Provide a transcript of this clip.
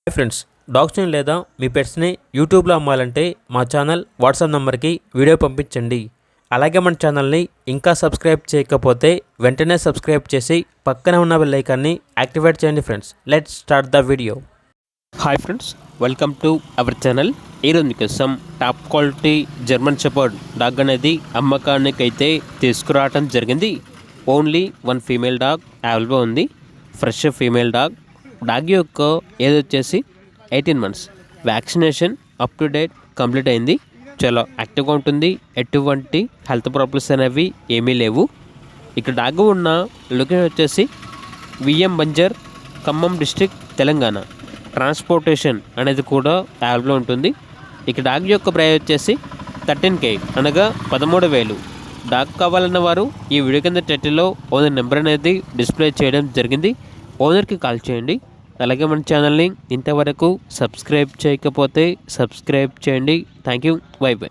Hi friends, డాగ్స్ని లేదా మీ పెట్స్ని యూట్యూబ్లో అమ్మాలంటే మా ఛానల్ వాట్సాప్ నెంబర్కి వీడియో పంపించండి. అలాగే మన ఛానల్ని ఇంకా సబ్స్క్రైబ్ చేయకపోతే వెంటనే సబ్స్క్రైబ్ చేసి పక్కనే ఉన్న బెల్ ఐకాన్ని యాక్టివేట్ చేయండి. Friends, let's start the video. Hi friends, welcome to our channel. ఈరోజు మీకోసం top quality German shepherd dog అనేది అమ్మకానికైతే తీసుకురావడం జరిగింది. Only one female dog available ఉంది. Fresh female dog. డాగ్ యొక్క ఏజ్ వచ్చేసి 18 months. Vaccination up to date complete అయింది. చాలా యాక్టివ్గా ఉంటుంది. ఎటువంటి హెల్త్ ప్రాబ్లమ్స్ అనేవి ఏమీ లేవు. ఇక్కడ డాగ్ ఉన్న లొకేషన్ వచ్చేసి VM Banjar, Khammam district, Telangana. Transportation అనేది కూడా అవైలబుల్ ఉంటుంది. ఇక డాగ్ యొక్క ప్రైస్ వచ్చేసి 13K, అనగా 13,000. డాగ్ కావాలన్న వారు ఈ వీడియో కింద టైటిల్లో ఓనర్ నెంబర్ అనేది డిస్ప్లే చేయడం జరిగింది. ఓనర్కి కాల్ చేయండి. అలాగే మన ఛానల్ని ఇంతవరకు సబ్స్క్రైబ్ చేయకపోతే సబ్స్క్రైబ్ చేయండి. Thank you. By by.